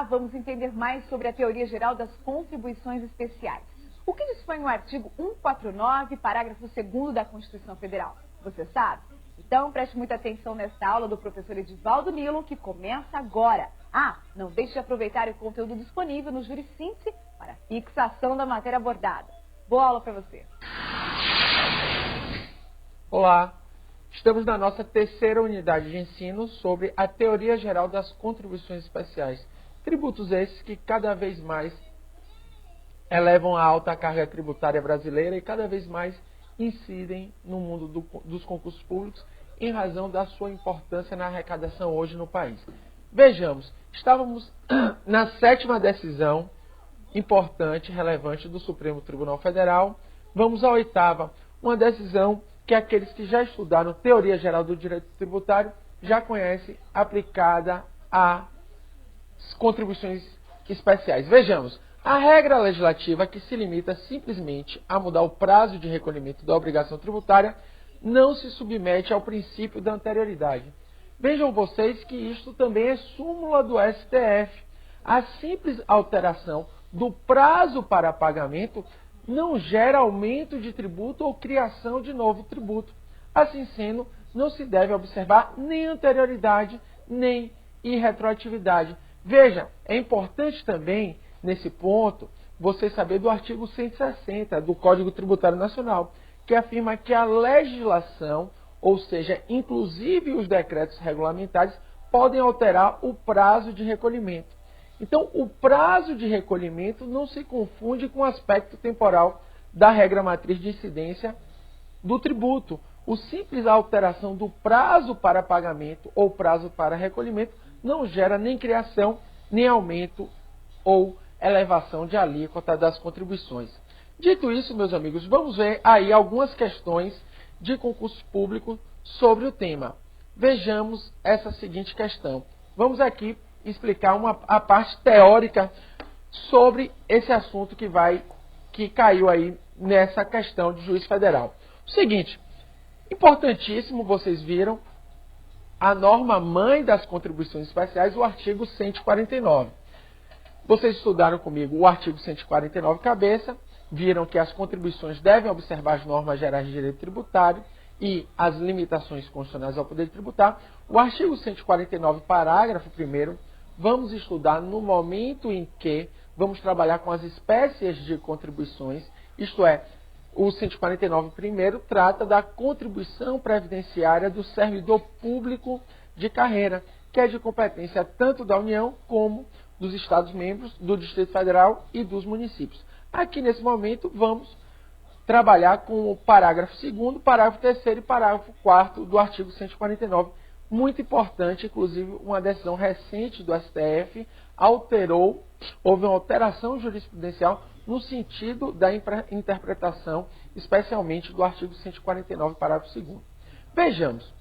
vamos entender mais sobre a teoria geral das contribuições especiais. O que dispõe o artigo 149, parágrafo 2º da Constituição Federal? Você sabe? Então preste muita atenção nesta aula do professor Edivaldo Nilo, que começa agora. Não deixe de aproveitar o conteúdo disponível no Júri Síntese para a fixação da matéria abordada. Boa aula para você. Olá, estamos na nossa terceira unidade de ensino sobre a teoria geral das contribuições especiais. Tributos esses que cada vez mais elevam a alta carga tributária brasileira e cada vez mais incidem no mundo dos concursos públicos em razão da sua importância na arrecadação hoje no país. Vejamos, estávamos na sétima decisão importante, relevante do Supremo Tribunal Federal. Vamos à oitava, uma decisão que aqueles que já estudaram teoria geral do direito tributário já conhecem, aplicada às contribuições especiais. Vejamos, a regra legislativa que se limita simplesmente a mudar o prazo de recolhimento da obrigação tributária não se submete ao princípio da anterioridade. Vejam vocês que isto também é súmula do STF. A simples alteração do prazo para pagamento não gera aumento de tributo ou criação de novo tributo. Assim sendo, não se deve observar nem anterioridade, nem irretroatividade. Veja, é importante também, nesse ponto, você saber do artigo 160 do Código Tributário Nacional, que afirma que a legislação, ou seja, inclusive os decretos regulamentares, podem alterar o prazo de recolhimento. Então, o prazo de recolhimento não se confunde com o aspecto temporal da regra matriz de incidência do tributo. O simples alteração do prazo para pagamento ou prazo para recolhimento não gera nem criação, nem aumento ou elevação de alíquota das contribuições. Dito isso, meus amigos, vamos ver aí algumas questões de concurso público sobre o tema. Vejamos essa seguinte questão. Vamos aqui explicar a parte teórica sobre esse assunto que caiu aí nessa questão de juiz federal. O seguinte, importantíssimo, vocês viram a norma mãe das contribuições especiais, o artigo 149. Vocês estudaram comigo o artigo 149 cabeça, viram que as contribuições devem observar as normas gerais de direito tributário e as limitações constitucionais ao poder tributar. O artigo 149, parágrafo 1º, vamos estudar no momento em que vamos trabalhar com as espécies de contribuições, isto é, o 149 primeiro trata da contribuição previdenciária do servidor público de carreira, que é de competência tanto da União como dos Estados-membros, do Distrito Federal e dos municípios. Aqui, nesse momento, vamos trabalhar com o parágrafo 2º, parágrafo 3º e parágrafo 4º do artigo 149. Muito importante, inclusive, uma decisão recente do STF houve uma alteração jurisprudencial no sentido da interpretação, especialmente do artigo 149, parágrafo 2º. Vejamos,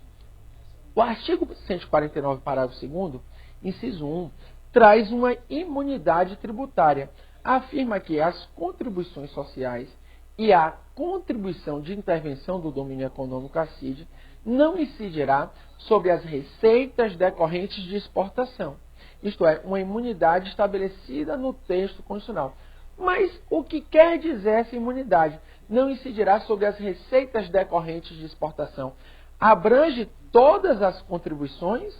o artigo 149, parágrafo 2º, inciso 1, traz uma imunidade tributária. Afirma que as contribuições sociais e a contribuição de intervenção do domínio econômico (CID) não incidirá sobre as receitas decorrentes de exportação. Isto é, uma imunidade estabelecida no texto constitucional. Mas o que quer dizer essa imunidade? Não incidirá sobre as receitas decorrentes de exportação. Abrange todas as contribuições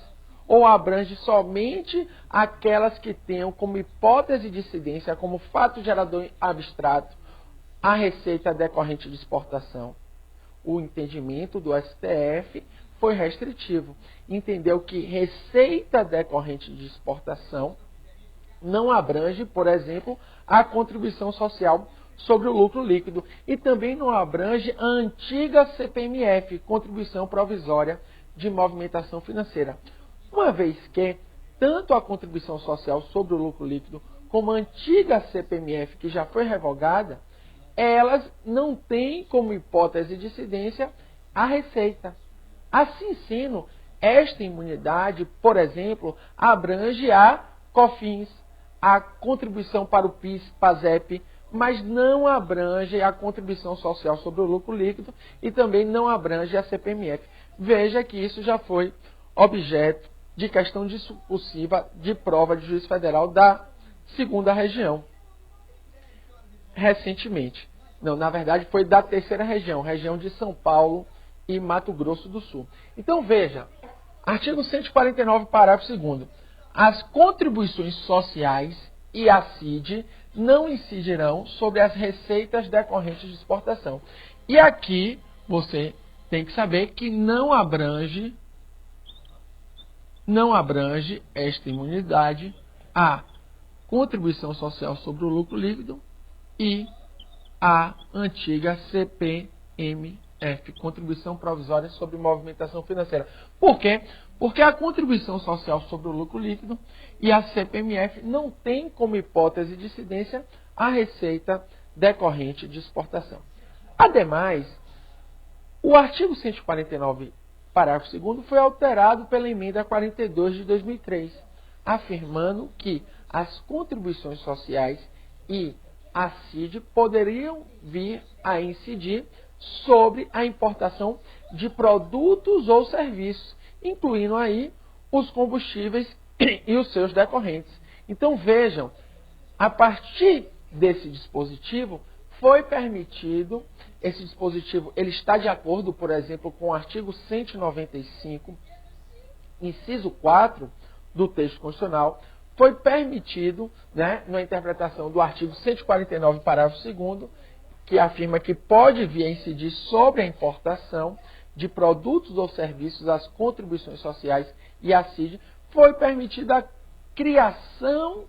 ou abrange somente aquelas que tenham como hipótese de incidência, como fato gerador abstrato, a receita decorrente de exportação? O entendimento do STF foi restritivo. Entendeu que receita decorrente de exportação não abrange, por exemplo, a contribuição social sobre o lucro líquido e também não abrange a antiga CPMF, Contribuição Provisória de Movimentação Financeira. Uma vez que tanto a contribuição social sobre o lucro líquido como a antiga CPMF, que já foi revogada, elas não têm como hipótese de incidência a receita. Assim sendo, esta imunidade, por exemplo, abrange a COFINS, a contribuição para o PIS, PASEP, mas não abrange a contribuição social sobre o lucro líquido e também não abrange a CPMF. Veja que isso já foi objeto de questão discursiva de prova de juiz federal da 2ª região, recentemente. Não, na verdade foi da 3ª região, região de São Paulo e Mato Grosso do Sul. Então veja, artigo 149, parágrafo 2º. As contribuições sociais e a CID não incidirão sobre as receitas decorrentes de exportação. E aqui você tem que saber que não abrange esta imunidade a contribuição social sobre o lucro líquido e a antiga CPMF, Contribuição Provisória sobre Movimentação Financeira. Por quê? Porque a contribuição social sobre o lucro líquido e a CPMF não tem como hipótese de incidência a receita decorrente de exportação. Ademais, o artigo 149, parágrafo 2º, foi alterado pela emenda 42 de 2003, afirmando que as contribuições sociais e a CID poderiam vir a incidir sobre a importação de produtos ou serviços, incluindo aí os combustíveis e os seus decorrentes. Então vejam, a partir desse dispositivo foi permitido, esse dispositivo ele está de acordo, por exemplo, com o artigo 195, inciso 4 do texto constitucional, foi permitido, na interpretação do artigo 149, parágrafo 2º, que afirma que pode vir a incidir sobre a importação de produtos ou serviços, as contribuições sociais e a CID, foi permitida a criação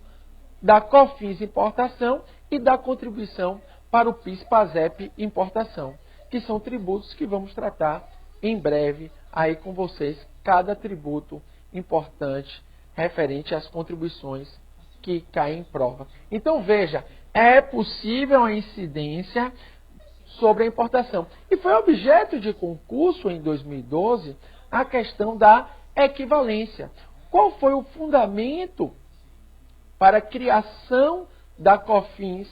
da COFINS importação e da contribuição para o PIS/PASEP importação, que são tributos que vamos tratar em breve aí com vocês, cada tributo importante referente às contribuições que caem em prova. Então veja, é possível a incidência sobre a importação. E foi objeto de concurso em 2012 a questão da equivalência. Qual foi o fundamento para a criação da COFINS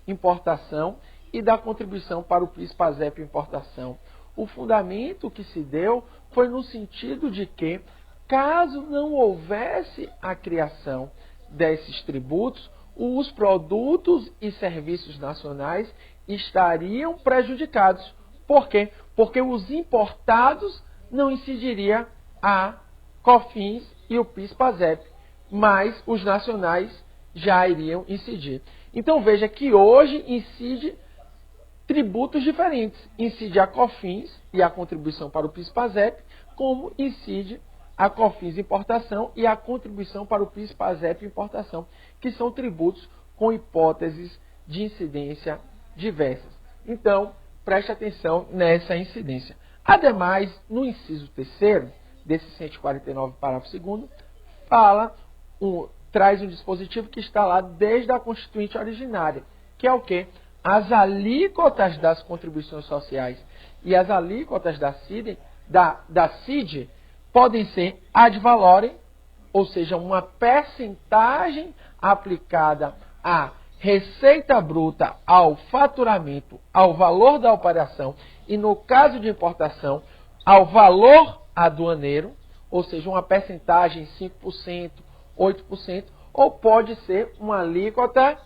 importação e da contribuição para o PIS/PASEP importação? O fundamento que se deu foi no sentido de que, caso não houvesse a criação desses tributos, os produtos e serviços nacionais estariam prejudicados. Por quê? Porque os importados não incidiria a COFINS e o PIS/PASEP, mas os nacionais já iriam incidir. Então veja que hoje incide tributos diferentes. Incide a COFINS e a contribuição para o PIS/PASEP, como incide a COFINS importação e a contribuição para o PIS/PASEP importação, que são tributos com hipóteses de incidência diversas. Então, preste atenção nessa incidência. Ademais, no inciso 3º, desse 149, parágrafo 2º, traz um dispositivo que está lá desde a Constituinte originária, que é o quê? As alíquotas das contribuições sociais e as alíquotas da CID podem ser ad valorem, ou seja, uma percentagem aplicada à receita bruta, ao faturamento, ao valor da operação e, no caso de importação, ao valor aduaneiro, ou seja, uma percentagem 5%, 8%, ou pode ser uma alíquota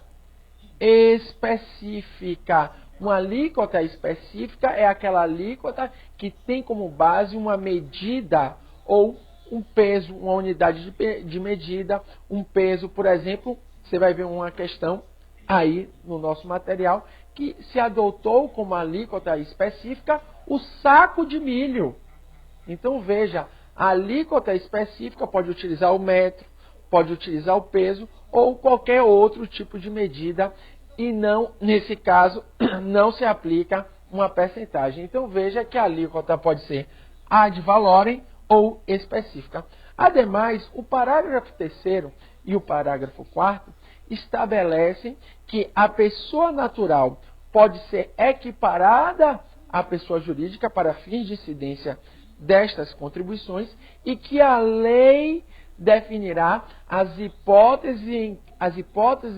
específica. Uma alíquota específica é aquela alíquota que tem como base uma medida ou um peso, uma unidade de medida, um peso, por exemplo, você vai ver uma questão aí no nosso material, que se adotou como alíquota específica o saco de milho. Então veja, a alíquota específica pode utilizar o metro, pode utilizar o peso ou qualquer outro tipo de medida e não, nesse caso, não se aplica uma percentagem. Então veja que a alíquota pode ser ad valorem ou específica. Ademais, o parágrafo 3º e o parágrafo 4º estabelecem que a pessoa natural pode ser equiparada à pessoa jurídica para fins de incidência destas contribuições e que a lei definirá as hipóteses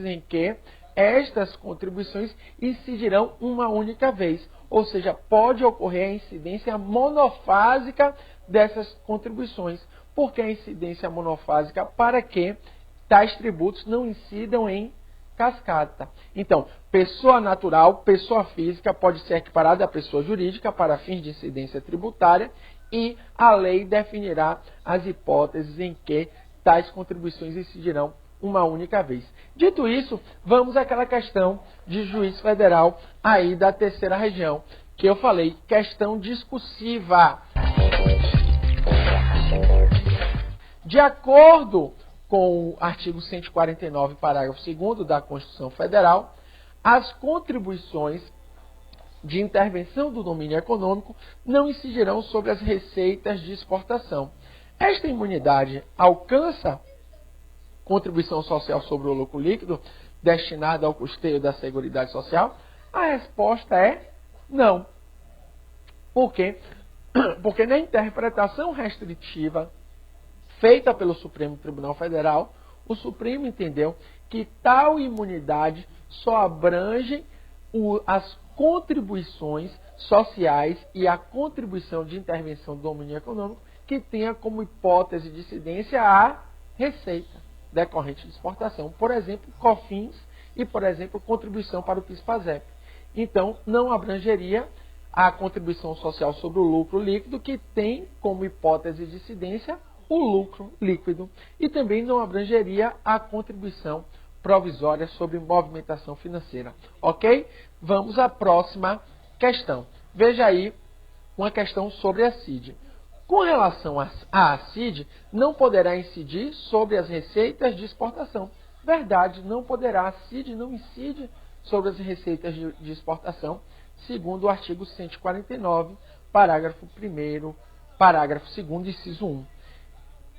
em que estas contribuições incidirão uma única vez, ou seja, pode ocorrer a incidência monofásica dessas contribuições. porque a incidência monofásica para que tais tributos não incidam em cascata. Então, pessoa natural, pessoa física pode ser equiparada à pessoa jurídica para fins de incidência tributária e a lei definirá as hipóteses em que tais contribuições incidirão uma única vez. Dito isso, vamos àquela questão de juiz federal aí da terceira região, que eu falei, questão discursiva. De acordo com o artigo 149, parágrafo 2º da Constituição Federal, as contribuições de intervenção do domínio econômico não incidirão sobre as receitas de exportação. Esta imunidade alcança contribuição social sobre o lucro líquido destinada ao custeio da Seguridade Social? A resposta é não. Por quê? Porque na interpretação restritiva feita pelo Supremo Tribunal Federal, o Supremo entendeu que tal imunidade só abrange as contribuições sociais e a contribuição de intervenção do domínio econômico que tenha como hipótese de incidência a receita decorrente de exportação. Por exemplo, COFINS e, por exemplo, contribuição para o PIS/PASEP. Então, não abrangeria a contribuição social sobre o lucro líquido, que tem como hipótese de incidência o lucro líquido. E também não abrangeria a contribuição provisória sobre movimentação financeira. Ok? Vamos à próxima questão. Veja aí uma questão sobre a CID. Com relação à CID, não poderá incidir sobre as receitas de exportação. Verdade, não poderá. A CID não incide sobre as receitas de exportação, segundo o artigo 149, parágrafo 1º, parágrafo 2º, inciso 1.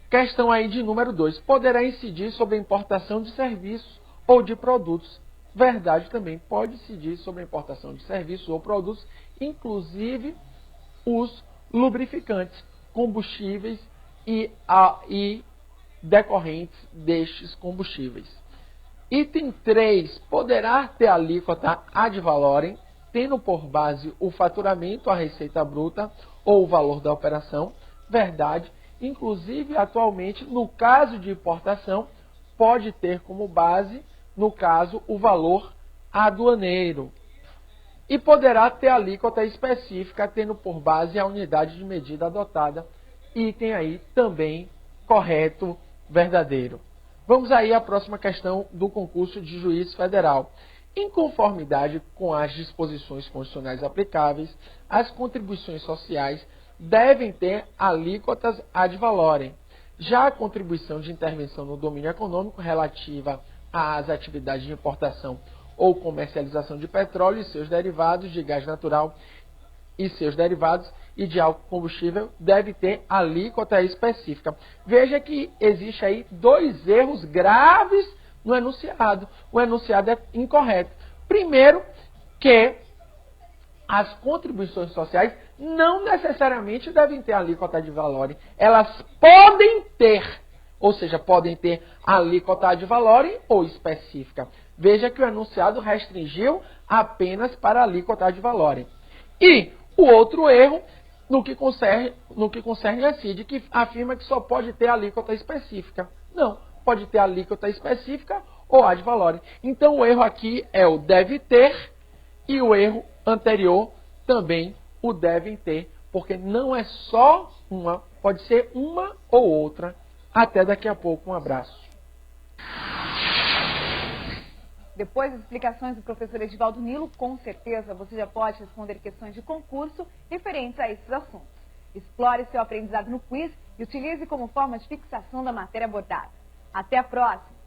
Questão aí de número 2. Poderá incidir sobre a importação de serviços ou de produtos. Verdade também, pode incidir sobre a importação de serviços ou produtos, inclusive os lubrificantes, combustíveis e decorrentes destes combustíveis. Item 3. Poderá ter alíquota ad valorem, tendo por base o faturamento, a receita bruta ou o valor da operação. Verdade. Inclusive, atualmente, no caso de importação, pode ter como base, no caso, o valor aduaneiro. E poderá ter alíquota específica, tendo por base a unidade de medida adotada. Item aí também correto, verdadeiro. Vamos aí à próxima questão do concurso de juiz federal. Em conformidade com as disposições constitucionais aplicáveis, as contribuições sociais devem ter alíquotas ad valorem. Já a contribuição de intervenção no domínio econômico relativa às atividades de importação ou comercialização de petróleo e seus derivados, de gás natural e seus derivados e de álcool combustível deve ter alíquota específica. Veja que existe aí 2 erros graves no enunciado. O enunciado é incorreto. Primeiro, que as contribuições sociais não necessariamente devem ter alíquota de valorem. Elas podem ter, ou seja, podem ter alíquota de valorem ou específica. Veja que o enunciado restringiu apenas para a alíquota de valorem. E o outro erro, no que concerne a CID, que afirma que só pode ter alíquota específica. Não, pode ter alíquota específica ou ad valorem. Então o erro aqui é o deve ter e o erro anterior também o devem ter, porque não é só uma, pode ser uma ou outra. Até daqui a pouco, um abraço. Depois das explicações do professor Edivaldo Nilo, com certeza você já pode responder questões de concurso referentes a esses assuntos. Explore seu aprendizado no quiz e utilize como forma de fixação da matéria abordada. Até a próxima!